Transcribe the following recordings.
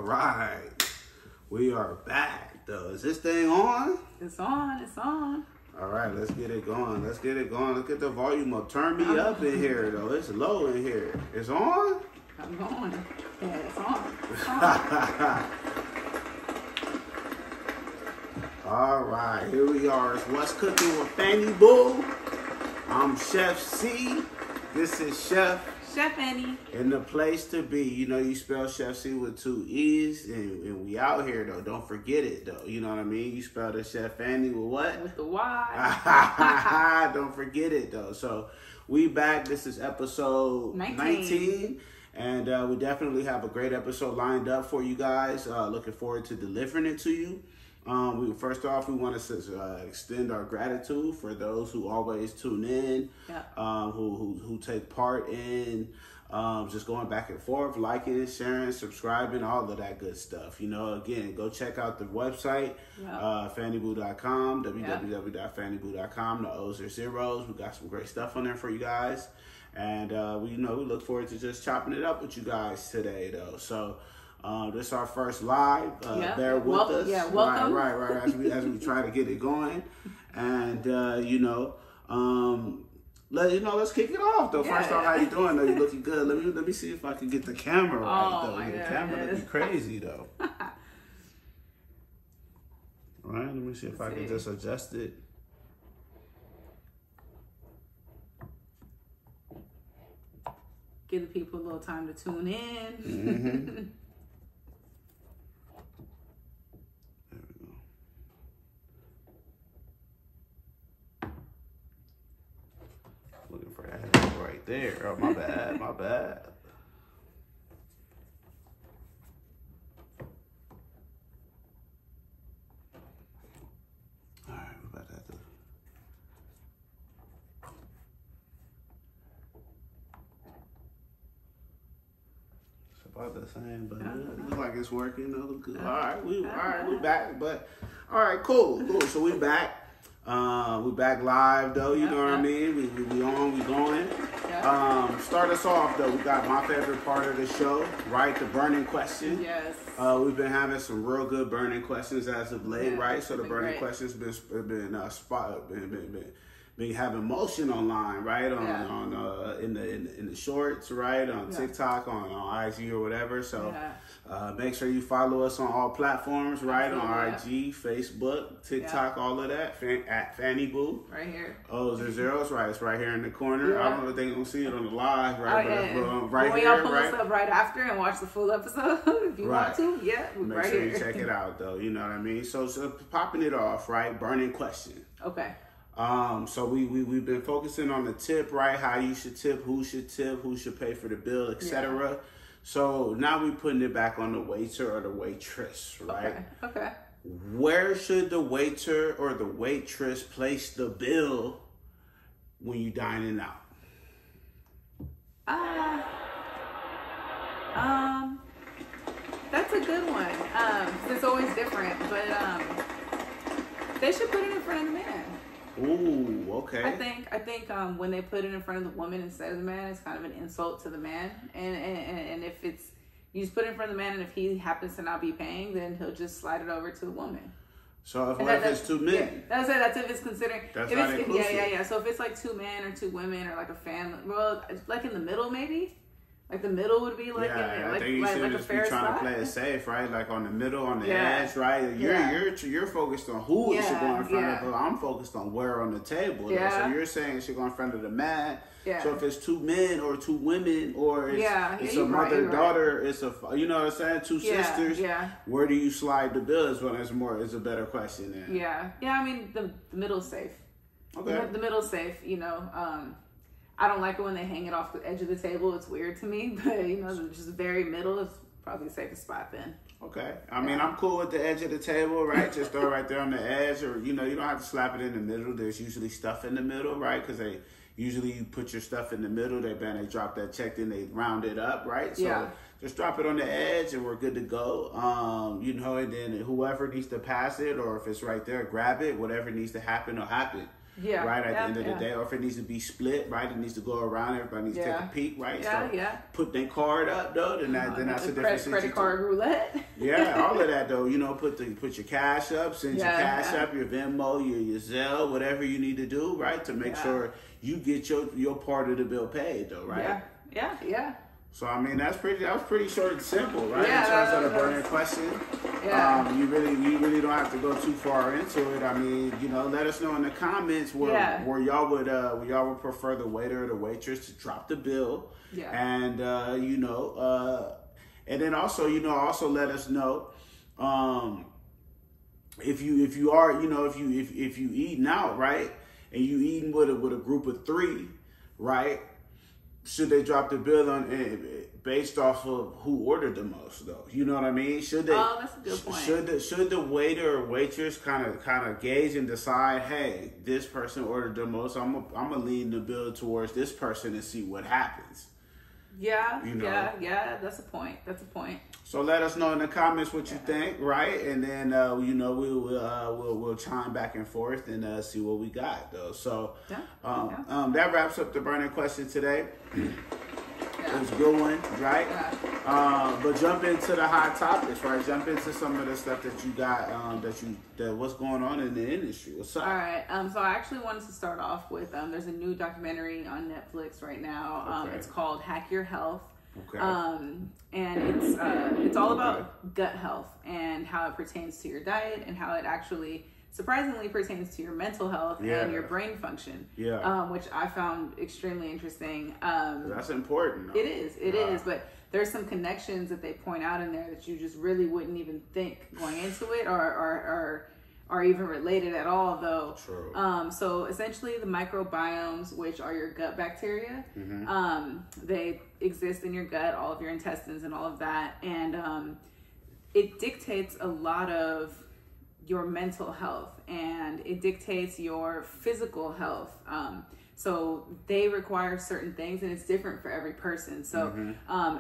right. We are back, though. Is this thing on? It's on. It's on. All right, let's get it going. Let's get it going. Let's get the volume up. Turn me up in here, though. It's low in here. It's on? I'm going. Yeah, it's on. It's on. All right, here we are. It's What's Cooking with Fanny Boo. I'm Chef C. This is Chef Annie. And the place to be. You know, you spell Chef C with 2 E's, and we out here, though. Don't forget it, though. You know what I mean? You spell the Chef Annie with what? With the Y. Don't forget it, though. So, we back. This is episode 19. And we definitely have a great episode lined up for you guys. Looking forward to delivering it to you. First off, we want to extend our gratitude for those who always tune in, who take part in just going back and forth, liking, sharing, subscribing, all of that good stuff. You know, again, go check out the website, fannyboo.com, www.fannyboo.com. The O's are zeros. We got some great stuff on there for you guys. And we look forward to just chopping it up with you guys today, though. So this is our first live. Bear with us. Yeah, welcome. Right. As we try to get it going, and let's kick it off though. First off, how you doing? Though you looking good. Let me see if I can get the camera right though. The camera looking crazy though. All right, let me see if I can just adjust it. Give the people a little time to tune in. Mm-hmm. There we go. Looking for that right there. Oh, my bad. My bad. All right, we're about to have to. About the same, but it looks like it's working. Look good. All right, we back. But all right, cool. So we back. We back live though. You know what I mean? We on. We going. Start us off though. We got my favorite part of the show, right? The burning question. Yes. We've been having some real good burning questions as of late, right? So the burning questions been having motion online, right? In the shorts, right? On TikTok, on IG or whatever. So make sure you follow us on all platforms, right? On IG, Facebook, TikTok, all of that. At Fanny Boo. Right here. O's are zeros, right? It's right here in the corner. I don't know if they gonna see it on the live, right? But right here, y'all pull us up right after and watch the full episode if you want to. Make sure you check it out though. You know what I mean? So popping it off, right? Burning question. Okay. So we've been focusing on the tip, right? How you should tip, who should pay for the bill, etc. Yeah. So now we're putting it back on the waiter or the waitress, right? Okay. Where should the waiter or the waitress place the bill when you dining out? That's a good one. It's always different, but they should put it in front of the man. Ooh, okay. I think when they put it in front of the woman instead of the man, it's kind of an insult to the man. And if you just put it in front of the man, and if he happens to not be paying, then he'll just slide it over to the woman. So if it's 2 men? Yeah, that's if it's considering. That's not inclusive. Yeah. So if it's like 2 men or 2 women or like a family, well, like in the middle maybe. Like the middle would be like I think you should just be trying to play it safe, right? Like on the middle, on the edge, right? You're focused on who it should go in front of, but I'm focused on where on the table. Yeah. So you're saying it should go in front of the man. Yeah. So if it's 2 men or 2 women or it's a mother daughter, it's a you know what I'm saying, 2 sisters. Yeah. Where do you slide the bill? Is a better question then. Yeah. I mean the middle's safe. Okay. The middle's safe. You know. I don't like it when they hang it off the edge of the table. It's weird to me, but just very middle is probably the safest spot then. Okay. I mean, I'm cool with the edge of the table, right? Just throw it right there on the edge, or you don't have to slap it in the middle. There's usually stuff in the middle, right? Because usually you put your stuff in the middle. They drop that check, then they round it up, right? So just drop it on the edge, and we're good to go. And then whoever needs to pass it, or if it's right there, grab it. Whatever needs to happen will happen. Yeah. Right at the end of the day, or if it needs to be split, right? It needs to go around. Everybody needs to take a peek, right? Put their card up though. Then that's a different situation. Credit card roulette. Yeah, all of that though. You know, put your cash up, send your cash up, your Venmo, your Zelle, whatever you need to do, right, to make sure you get your part of the bill paid though, right? Yeah. So I mean that was pretty short and simple, right? Yeah, in terms of the burning question. Yeah. You really don't have to go too far into it. I mean, you know, let us know in the comments where y'all would prefer the waiter or the waitress to drop the bill. Yeah. And and then also let us know if you are, you know, if you eating out, right? And you eating with a group of 3, right? Should they drop the bill on based off of who ordered the most, though? You know what I mean? Should they? Oh, that's a good point. Should the waiter or waitress kind of gauge and decide, hey, this person ordered the most, I'm gonna lean the bill towards this person and see what happens. Yeah, you know? Yeah. That's a point. So let us know in the comments what you think, right? And then we'll chime back and forth and see what we got though. So that wraps up the burning question today. It was a good one, right? Yeah. But jump into the hot topics, right? Jump into some of the stuff that you got, that what's going on in the industry. What's up? All right. So I actually wanted to start off with there's a new documentary on Netflix right now. It's called Hack Your Health. Okay. And it's all about gut health and how it pertains to your diet and how it actually surprisingly pertains to your mental health and your brain function. Yeah. Which I found extremely interesting. That's important. Though. It is. But there's some connections that they point out in there that you just really wouldn't even think going into it or even related at all, though. True. So essentially the microbiomes, which are your gut bacteria, they exist in your gut, all of your intestines and all of that. And it dictates a lot of your mental health and it dictates your physical health. So they require certain things and it's different for every person. So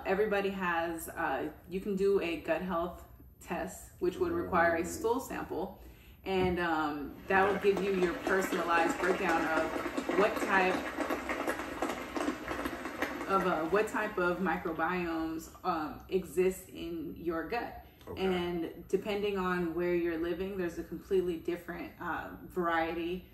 everybody has, you can do a gut health test, which would require a stool sample. And that will give you your personalized breakdown of what type of microbiomes exist in your gut. Okay. And depending on where you're living, there's a completely different variety.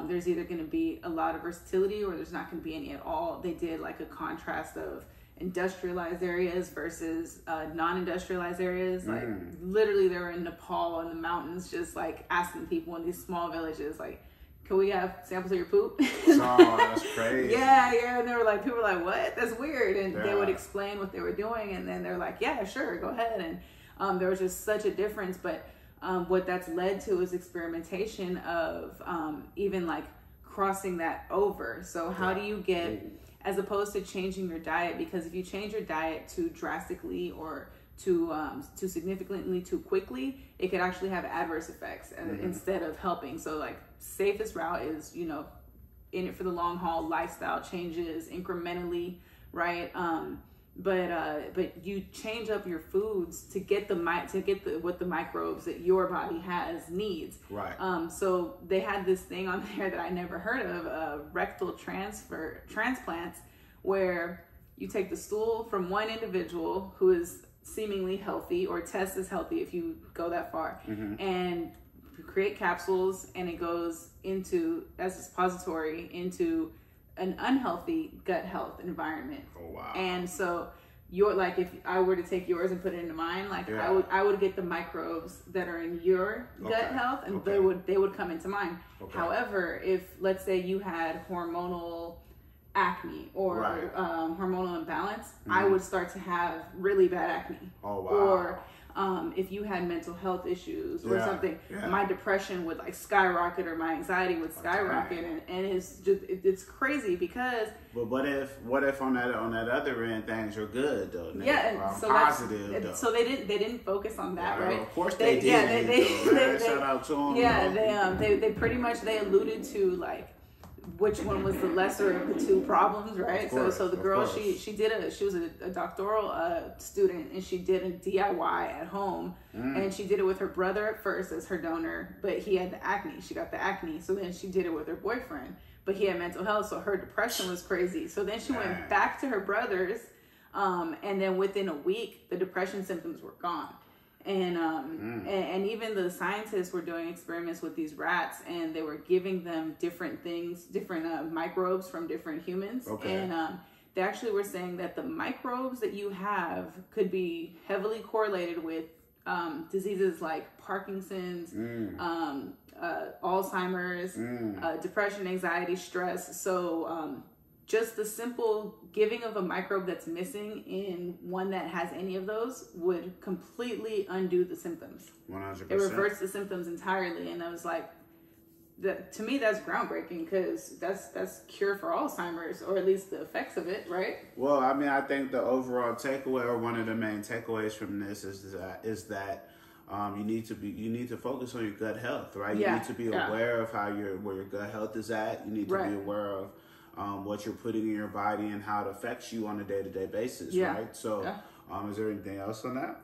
There's either going to be a lot of versatility or there's not going to be any at all. They did like a contrast of industrialized areas versus non-industrialized areas. Like literally they were in Nepal in the mountains just like asking people in these small villages like, can we have samples of your poop? Oh, that's crazy. Yeah. And they were like, people were like, what? That's weird. And they would explain what they were doing. And then they're like, yeah, sure, go ahead. And there was just such a difference. But what that's led to is experimentation of even like crossing that over. So how do you get, as opposed to changing your diet, because if you change your diet too drastically or too significantly too quickly, it could actually have adverse effects instead of helping. So like safest route is, you know, in it for the long haul, lifestyle changes incrementally, right? But you change up your foods to get what the microbes that your body needs. Right. So they had this thing on there that I never heard of, rectal transplants, where you take the stool from one individual who is seemingly healthy or tests as healthy if you go that far, and you create capsules, and it goes into as a suppository into an unhealthy gut health environment. Oh wow! And so if I were to take yours and put it into mine, I would get the microbes that are in your gut health, and they would come into mine. Okay. However, if let's say you had hormonal acne or hormonal imbalance, I would start to have really bad acne. Oh wow! Or if you had mental health issues or something, my depression would like skyrocket or my anxiety would skyrocket, and it's crazy because. But what if on that other end things are good though? So positive. Though. So they didn't focus on that, right? Of course they did. They shout out to them. Yeah, they pretty much they alluded to like which one was the lesser of the two problems, right? Course, so the girl, she was a doctoral student, and she did a DIY at home, and she did it with her brother at first as her donor, but he had the acne. She got the acne, so then she did it with her boyfriend, but he had mental health, so her depression was crazy. So then she went back to her brother's, and then within a week, the depression symptoms were gone. And even the scientists were doing experiments with these rats, and they were giving them different things, different microbes from different humans. Okay. And they actually were saying that the microbes that you have could be heavily correlated with diseases like Parkinson's, Alzheimer's, depression, anxiety, stress. So just the simple giving of a microbe that's missing in one that has any of those would completely undo the symptoms. 100%. It reverts the symptoms entirely. And I was like, to me, that's groundbreaking, because that's cure for Alzheimer's, or at least the effects of it, right? Well, I mean, I think the overall takeaway, or one of the main takeaways from this is that you need to focus on your gut health, right? You need to be aware of where your gut health is at. You need to be aware of what you're putting in your body and how it affects you on a day-to-day basis, right? So, is there anything else on that?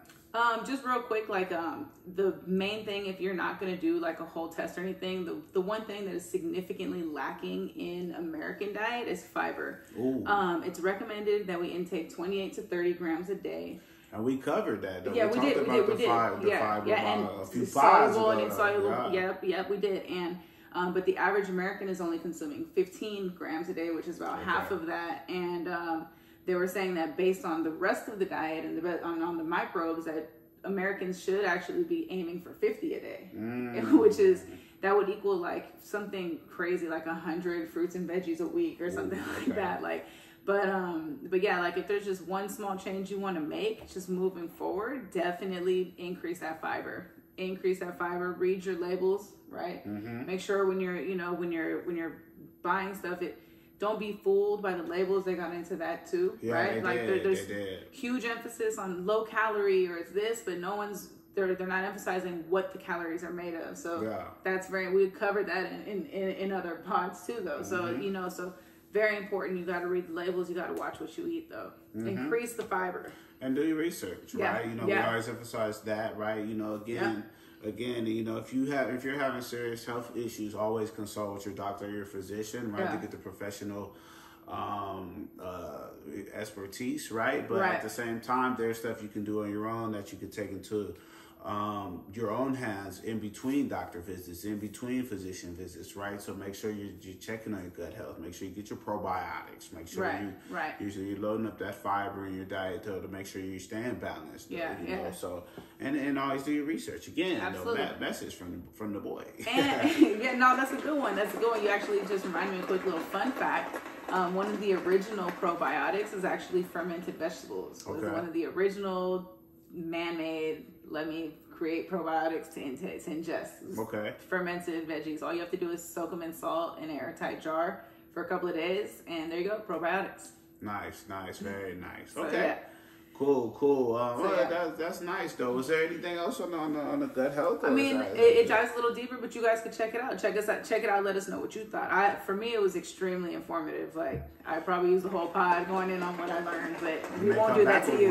Just real quick, like the main thing, if you're not going to do like a whole test or anything, the one thing that is significantly lacking in American diet is fiber. It's recommended that we intake 28 to 30 grams a day. And we covered that, though. Yeah, we did. The fiber and a few soluble and insoluble. Yep, we did. And but the average American is only consuming 15 grams a day, which is about half of that. And they were saying that based on the rest of the diet and on the microbes, that Americans should actually be aiming for 50 a day, which is, that would equal like something crazy like 100 fruits and veggies a week or something like that. Like, but yeah, like if there's just one small change you want to make, just moving forward, definitely increase that fiber. Read your labels, right? Make sure when you're buying stuff, don't be fooled by the labels. They got into that too, right? Like there's huge emphasis on low calorie, or it's this, but they're not emphasizing what the calories are made of. So that's we covered that in other pods too, though. So so very important. You got to read the labels. You got to watch what you eat, though. Increase the fiber. And do your research, right? We always emphasize that, right? Again, if you're having serious health issues, always consult with your doctor or your physician, right? To get the professional expertise, right? But at the same time, there's stuff you can do on your own that you can take into your own hands in between doctor visits, in between physician visits, right? So make sure you're checking on your gut health. Make sure you get your probiotics. Make sure you're loading up that fiber in your diet to make sure you're staying balanced. So and always do your research. Again, message from the boy. And that's a good one. You actually just reminded me of a quick little fun fact. One of the original probiotics is actually fermented vegetables. It was one of the original man-made, let me create probiotics to ingest. Fermented veggies. All you have to do is soak them in salt in an airtight jar for a couple of days, and there you go, probiotics. Nice, very nice. So, Cool. That's nice, though. Was there anything else on the gut health? I mean, it dives a little deeper, but you guys could check it out. Check it out. Let us know what you thought. For me, it was extremely informative. Like, I probably used the whole pod going in on what I learned, but we won't do that to you.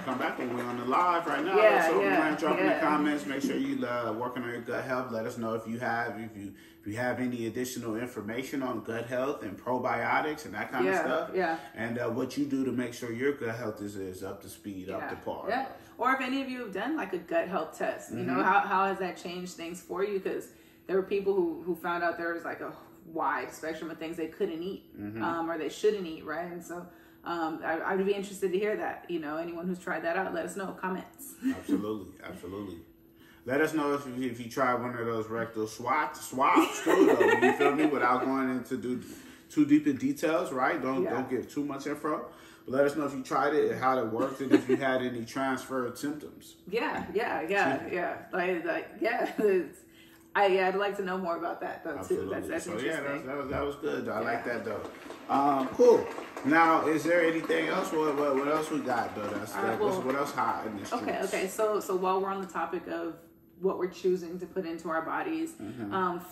Come back when we're on the live right now. So drop in the comments. Make sure you working on your gut health. Let us know if you have any additional information on gut health and probiotics and that kind of stuff. And what you do to make sure your gut health is up to speed, up to par. Or if any of you have done like a gut health test, you know, how has that changed things for you? Because there were people who found out there was like a wide spectrum of things they couldn't eat or they shouldn't eat, right? And so I would be interested to hear that. Anyone who's tried that out, let us know. Comments. Absolutely. Let us know if you tried one of those rectal swaps too, though. You feel me? Without going into too deep in details, right? Don't give too much info. But let us know if you tried it, how it worked, and if you had any transferred symptoms. I'd like to know more about that though. Absolutely. Too. That's interesting. That was good. I like that though. Cool. Now, is there anything else? What else we got though? What else hot in the streets? Okay. So while we're on the topic of what we're choosing to put into our bodies.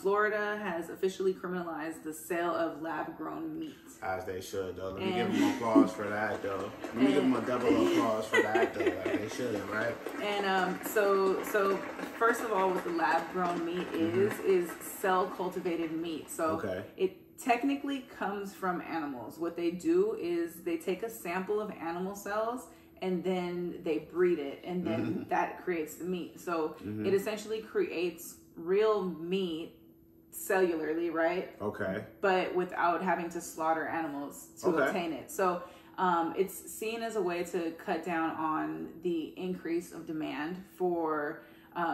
Florida has officially criminalized the sale of lab-grown meat. As they should, though. Let me give them applause for that, though. Let me give them a double applause for that, though. Like they should, right? And so first of all, what the lab-grown meat is cell-cultivated meat. So it technically comes from animals. What they do is they take a sample of animal cells and then they breed it, and then that creates the meat. So it essentially creates real meat cellularly, right? Okay. But without having to slaughter animals to obtain it. So it's seen as a way to cut down on the increase of demand for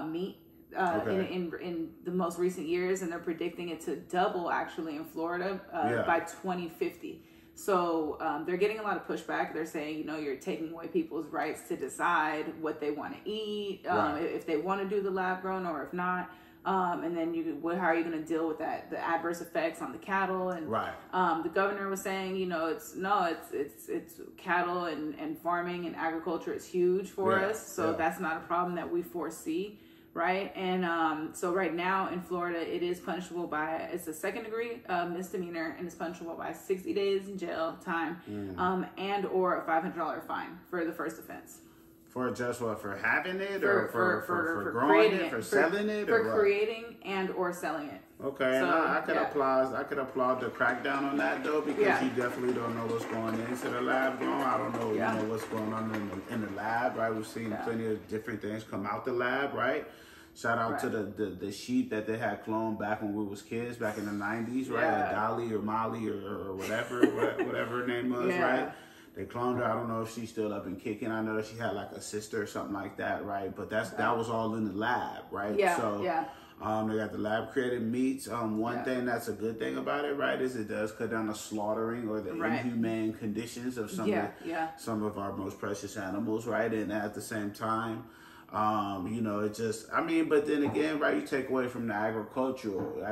meat in the most recent years, and they're predicting it to double actually in Florida by 2050. So they're getting a lot of pushback. They're saying, you know, you're taking away people's rights to decide what they want to eat, if they want to do the lab grown or if not. And then how are you going to deal with that, the adverse effects on the cattle? And the governor was saying, you know, it's cattle and farming and agriculture is huge for us. So that's not a problem that we foresee. Right. And so right now in Florida, it is punishable by, it's a second degree misdemeanor, and it's punishable by 60 days in jail time and or a $500 fine for the first offense. For just what? For having it, or for growing it, for selling it, for creating and or selling it. Okay, so, I could applaud the crackdown on that though, because you definitely don't know what's going into the lab grown. I don't know, you know, what's going on in the lab, right? We've seen plenty of different things come out the lab, right? Shout out to the sheep that they had cloned back when we was kids, back in the 90s, right? Dolly or Molly or whatever, whatever her name was, right? They cloned her. I don't know if she's still up and kicking. I know that she had like a sister or something like that, right? But that was all in the lab, right? They got the lab created meats. One thing that's a good thing about it, right, is it does cut down the slaughtering or the inhumane conditions of some of our most precious animals, right? And at the same time, you know, it just, I mean, but then again, right, you take away from the agricultural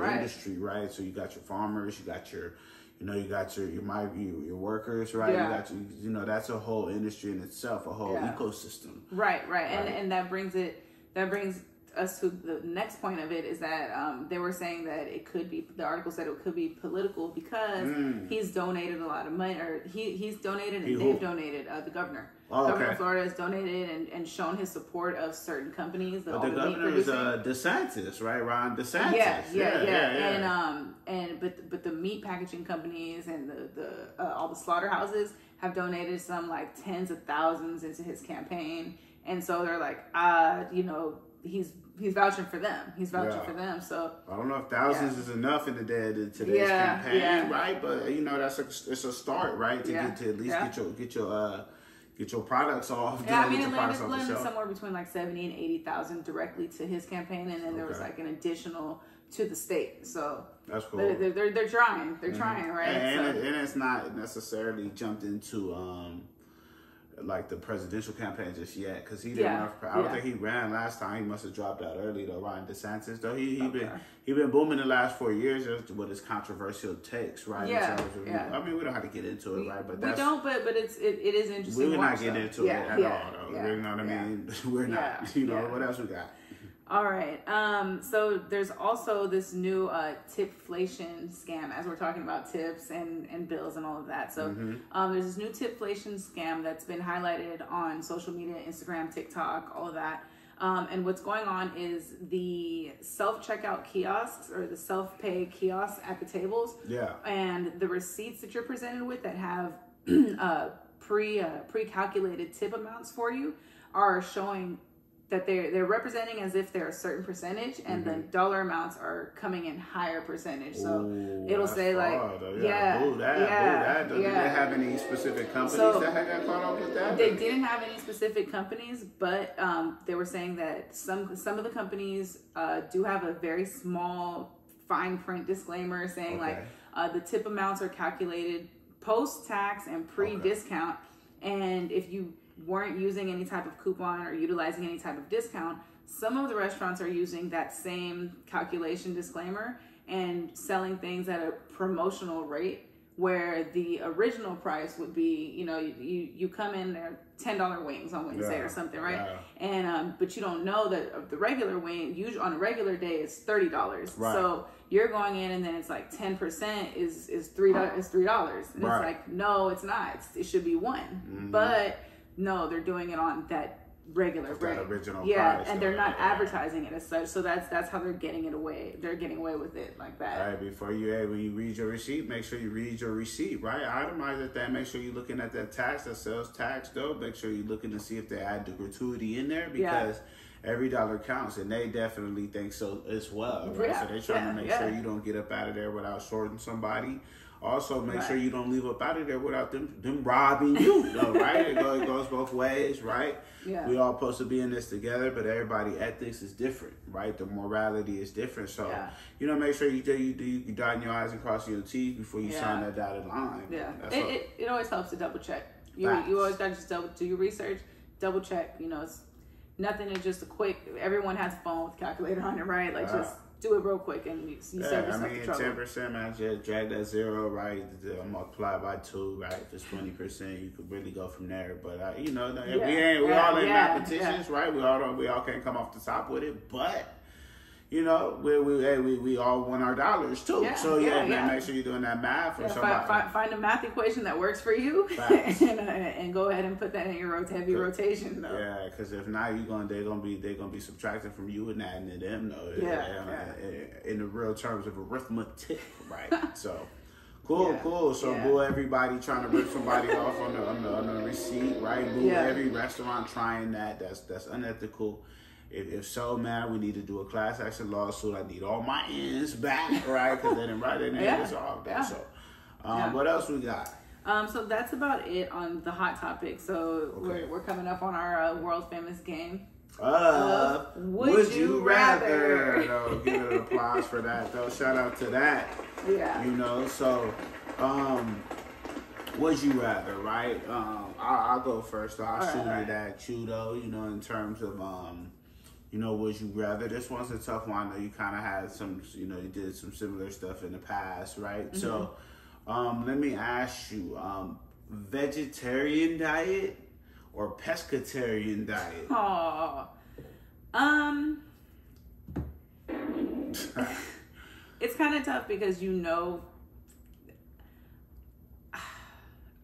industry, right? So you got your farmers, you got your, you know, you got your workers, right? You got you know, that's a whole industry in itself, a whole ecosystem. Right. And that brings us to the next point of it, is that they were saying that it could be, the article said it could be political because he's donated a lot of money, or he's donated and they've donated, the governor. Governor of Florida has donated and shown his support of certain companies. But the governor is DeSantis, right? Ron DeSantis. Yeah. But the meat packaging companies and the all the slaughterhouses have donated some like tens of thousands into his campaign, and so they're like, you know, he's vouching for them. He's vouching for them. So I don't know if thousands is enough in today's campaign, right? But you know, it's a start, right? To get to at least get your products off. Yeah, I mean, it landed somewhere between like 70 and 80,000 directly to his campaign, and then there was like an additional to the state. So that's cool. They're trying. They're trying, right? And it's not necessarily jumped into like the presidential campaign just yet, because he didn't run for, I don't think he ran last time. He must have dropped out early though. Ron DeSantis though, he been booming the last 4 years with his controversial takes, right? I mean, we don't have to get into it, right? But we don't, but it is interesting. We're not getting into it at all though. You know what I mean? We're not. You know what else we got? All right. So there's also this new Tipflation scam, as we're talking about tips and bills and all of that. So there's this new Tipflation scam that's been highlighted on social media, Instagram, TikTok, all of that. And what's going on is the self-checkout kiosks, or the self-pay kiosks at the tables. Yeah. And the receipts that you're presented with that have pre-calculated tip amounts for you are showing that they're representing as if they're a certain percentage, and the dollar amounts are coming in higher percentage. So it'll say like, Do they have any specific companies that had got caught up with that? They didn't have any specific companies, but they were saying that some of the companies do have a very small fine print disclaimer saying like the tip amounts are calculated post-tax and pre-discount, and if you weren't using any type of coupon or utilizing any type of discount, some of the restaurants are using that same calculation disclaimer and selling things at a promotional rate, where the original price would be, you know, you come in there $10 wings on Wednesday or something, right? Yeah. And but you don't know that the regular wing, usually on a regular day, it's $30. Right. So you're going in, and then it's like 10% is $3. And it's like, no, it's not. It should be $1. Mm-hmm. But no, they're doing it on that regular rate. That original price. And they're not advertising it as such. So that's how they're getting it away. They're getting away with it like that. All right, before when you read your receipt, make sure you read your receipt, right? Itemize it there. Make sure you're looking at that tax, that sales tax, though. Make sure you're looking to see if they add the gratuity in there, because every dollar counts, and they definitely think so as well, right? So they're trying to make sure you don't get up out of there without shorting somebody. Also, make sure you don't leave up out of there without them robbing you, though, right? It goes both ways, right? Yeah. We all supposed to be in this together, but everybody's ethics is different, right? The morality is different. So, you know, make sure you dotting your I's and crossing your T's before you sign that dotted line. Yeah. It always helps to double check. You always got to just do your research, double check. You know, it's nothing is just a quick, everyone has a phone with a calculator on it, right? Like just do it real quick and you save yourself the trouble. 10%, man, just drag that zero, right? Multiply by 2, right? If it's 20%, you could really go from there. But you know, we all ain't mathematicians, right? We all can't come off the top with it, but you know, we all want our dollars too. Man, make sure you're doing that math or something. Find a math equation that works for you, and go ahead and put that in your heavy rotation, though. Yeah, because if not, they're gonna be subtracting from you and adding to them, though. In the real terms of arithmetic, right? So. Cool. So boo everybody trying to rip somebody off on the receipt, right? Boo every restaurant trying that. That's unethical. If so, man, we need to do a class action lawsuit. I need all my ends back, right? Because they didn't write it in. It's all done. So, what else we got? So that's about it on the hot topic. So we're coming up on our world famous game. Would you rather? You know, give it an applause for that, though. Shout out to that. Yeah. You know, so would you rather, right? I'll go first. I'll shoot it at you, though. You know, in terms of you know, would you rather? This one's a tough one. I know you kind of had some, you know, you did some similar stuff in the past, right? Mm-hmm. So, let me ask you, vegetarian diet or pescatarian diet? It's kind of tough because, you know,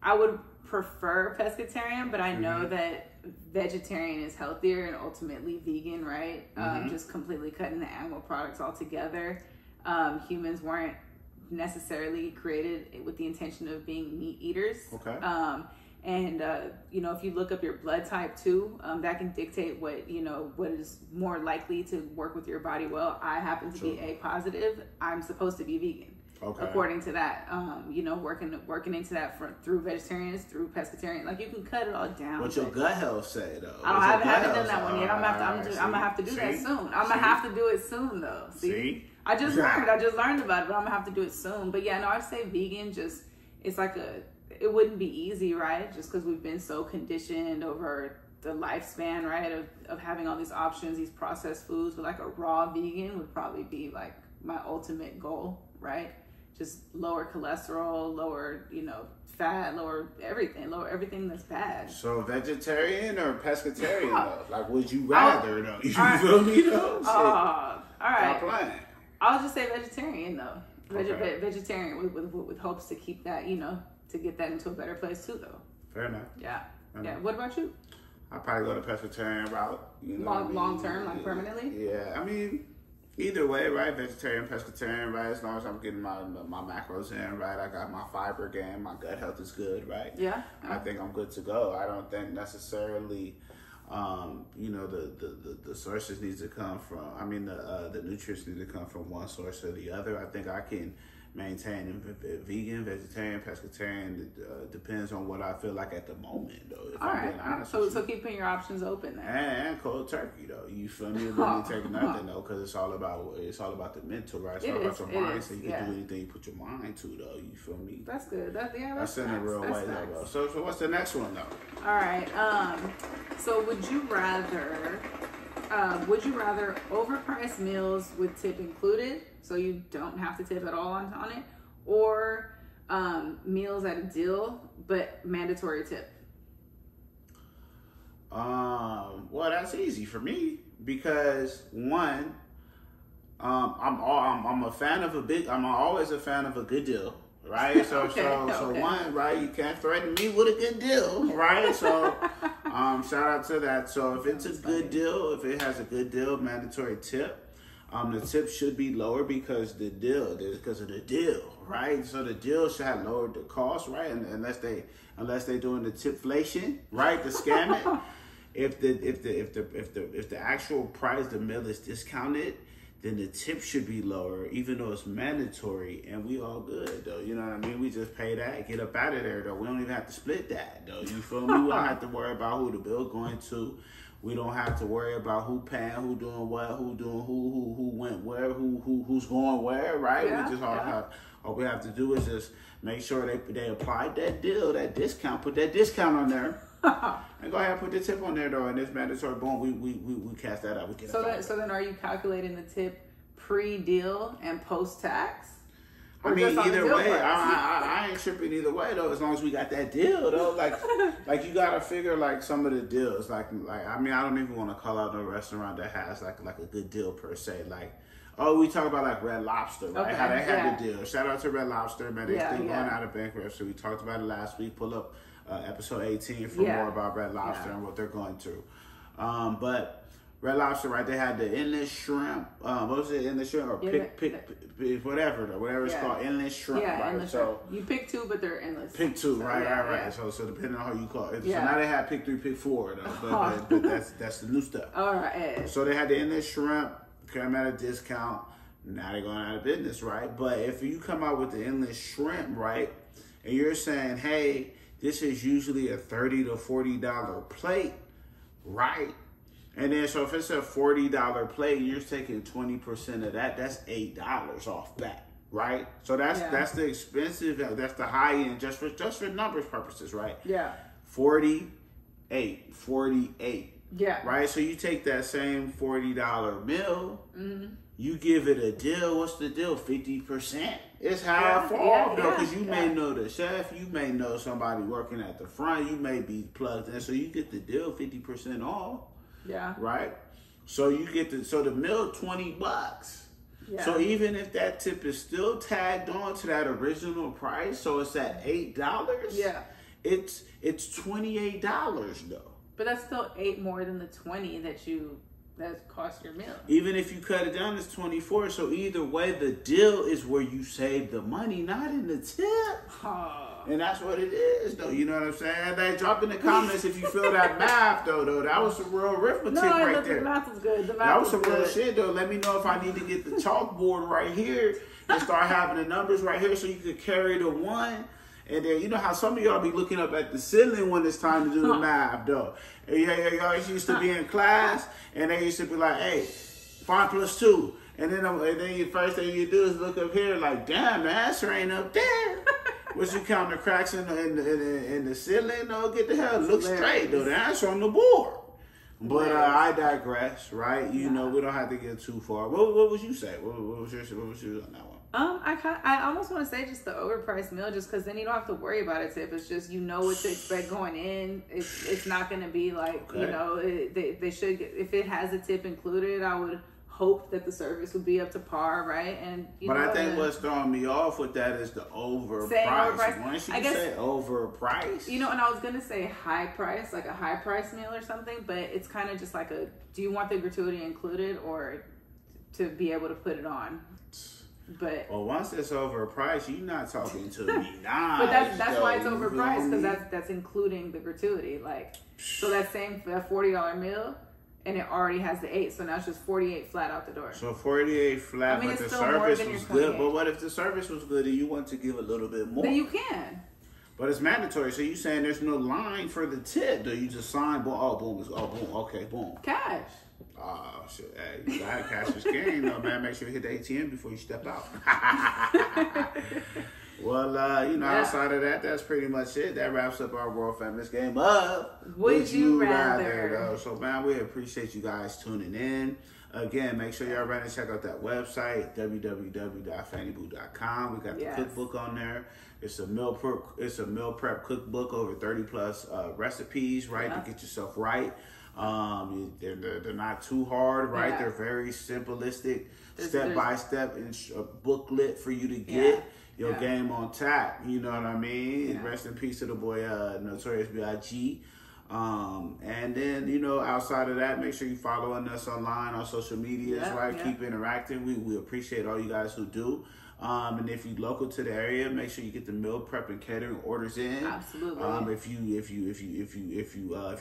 I would prefer pescatarian, but I know that vegetarian is healthier and ultimately vegan, right? Just completely cutting the animal products altogether. Humans weren't necessarily created with the intention of being meat eaters. And you know, if you look up your blood type too, that can dictate what is more likely to work with your body well. I happen to be A positive. I'm supposed to be vegan. According to that, you know, working into that through vegetarians, through pescatarian, like you can cut it all down. What your gut health say though? I haven't done that one yet. I'm gonna have to do that soon. I'm gonna have to do it soon though. See? I just learned about it, but I'm gonna have to do it soon. But yeah, no, I'd say vegan. Just it's like it wouldn't be easy, right? Just because we've been so conditioned over the lifespan, right, of having all these options, these processed foods. But like a raw vegan would probably be like my ultimate goal, right? Just lower cholesterol, lower, you know, fat, lower everything that's bad. So vegetarian or pescatarian though? Like, would you rather though? You feel me though? All right. I'll just say vegetarian though. Vegetarian with hopes to keep that, you know, to get that into a better place too though. Fair enough. Yeah. What about you? I'll probably go the pescatarian route. You know long term, like permanently? Yeah. I mean, either way, right? Vegetarian, pescatarian, right? As long as I'm getting my macros in, right? I got my fiber game, my gut health is good, right? Yeah. I think I'm good to go. I don't think necessarily, you know, the sources need to come from. I mean, the nutrients need to come from one source or the other. I think I can maintain vegan, vegetarian, pescatarian. Depends on what I feel like at the moment, though. If I'm being honest with you. So keeping your options open then. And cold turkey though. You feel me? It really take nothing though, because it's all about the mental, right? It's all about your mind. So you can do anything you put your mind to though. You feel me? That's good. That's in a real way though. So what's the next one though? All right. So would you rather overpriced meals with tip included, so you don't have to tip at all on it, or meals at a deal, but mandatory tip? Well, that's easy for me because one, I'm a fan of I'm always a fan of a good deal, right? So one, right? You can't threaten me with a good deal, right? So, shout out to that. So if it's a good deal, if it has a good deal, mandatory tip. The tip should be lower because of the deal, right? So the deal should have lowered the cost, right? And unless they doing the tipflation, right? The scamming. If the actual price the meal is discounted, then the tip should be lower, even though it's mandatory, and we all good though. You know what I mean? We just pay that, get up out of there though. We don't even have to split that though. You feel me? We don't have to worry about who the bill going to. We don't have to worry about who paying, who doing what, who went where, who's going where, right? Yeah, we just all we have to do is just make sure they applied that deal, that discount, put that discount on there. And go ahead and put the tip on there though, and it's mandatory. Boom, we cast that out. So then, are you calculating the tip pre-deal and post-tax? I mean, either way, I ain't tripping either way though. As long as we got that deal though, like you gotta figure like some of the deals. Like I mean, I don't even want to call out no restaurant that has like a good deal per se. Like, oh, we talk about like Red Lobster, right? Okay, how they had the deal. Shout out to Red Lobster, man. They still going out of bankruptcy. We talked about it last week. Pull up episode 18 for more about Red Lobster and what they're going through. But Red Lobster, right? They had the endless shrimp. What was it? Endless shrimp or whatever it's called. Endless shrimp. Yeah, right? endless shrimp. You pick two, but they're endless. Pick two, right. So depending on how you call it. So now they have pick 3, pick 4 though. But that's the new stuff. All right. So they had the endless shrimp, came at a discount. Now they're going out of business, right? But if you come out with the endless shrimp, right, and you're saying, hey, this is usually a $30 to $40 plate, right? And then, so if it's a $40 plate, you're taking 20% of that. That's $8 off that, right? So that's the expensive. That's the high end, just for numbers purposes, right? Yeah. 48. Yeah. Right. So you take that same $40 meal, you give it a deal. What's the deal? 50%. It's half off though, because you may know the chef, you may know somebody working at the front, you may be plugged in, so you get the deal 50% off. Yeah. Right? So you get the meal $20. Yeah. So even if that tip is still tagged on to that original price, so it's at $8. Yeah. It's $28 though. But that's still 8 more than the 20 that cost your meal. Even if you cut it down, it's 24. So either way, the deal is where you save the money, not in the tip. And that's what it is, though. You know what I'm saying? They drop in the comments if you feel that math, though. That was some real arithmetic right there. The math is good. That was some real shit, though. Let me know if I need to get the chalkboard right here and start having the numbers right here so you could carry the one. And then, you know how some of y'all be looking up at the ceiling when it's time to do the math, though. Y'all used to be in class, and they used to be like, hey, 5 plus 2. And then the first thing you do is look up here like, damn, the answer ain't up there. What you count the cracks in the ceiling? No, get the hell, look straight, though. The answer on the board. But I digress, right? You know, we don't have to get too far. What would you say? What was yours on that one? I almost want to say just the overpriced meal, just because then you don't have to worry about a tip. It's just, you know what to expect going in. It's not going to be like, you know, they should get, if it has a tip included, I would hope that the service would be up to par, right? And I think what's throwing me off with that is the overpriced. Once you say overpriced, you know, and I was gonna say high price, like a high price meal or something, but it's kind of just like do you want the gratuity included or to be able to put it on? But once it's overpriced, you're not talking to me now. But that's why it's overpriced, because that's including the gratuity. Like, so that $40 meal, and it already has the 8, so now it's just 48 flat out the door. So 48 flat, but the service was good. But what if the service was good and you want to give a little bit more? Then you can. But it's mandatory. So you saying there's no line for the tip? Do you just sign? Boom, okay, boom. Cash. Oh shit! Hey, you gotta cash is king, though, man. Make sure you hit the ATM before you step out. Well, you know, outside of that, that's pretty much it. That wraps up our world famous game of Would You Rather. So, man, we appreciate you guys tuning in. Again, make sure y'all run and check out that website, www.fannyboo.com. We got the cookbook on there. It's a meal prep cookbook, over 30 plus recipes, right, to get yourself right. They're not too hard, right? They're very simplistic, step-by-step booklet for you to get your game on tap. You know what I mean? Rest in peace to the boy Notorious B.I.G. And then, you know, outside of that, make sure you following us online on social medias, right? Keep interacting. We appreciate all you guys who do. And if you local to the area, make sure you get the meal prep and catering orders in. Absolutely. If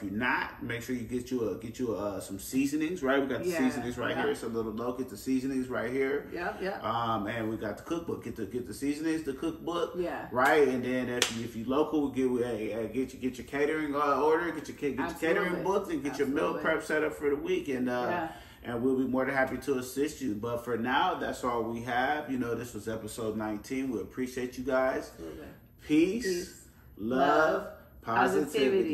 you're not, make sure you get you some seasonings, right? We got the seasonings right here. It's a little low. Get the seasonings right here. And we got the cookbook. Get the seasonings, the cookbook. Right. And then if you local, get your catering order, get your catering books, and get your meal prep set up for the week. And we'll be more than happy to assist you. But for now, that's all we have. You know, this was episode 19. We appreciate you guys. Peace, love, positivity.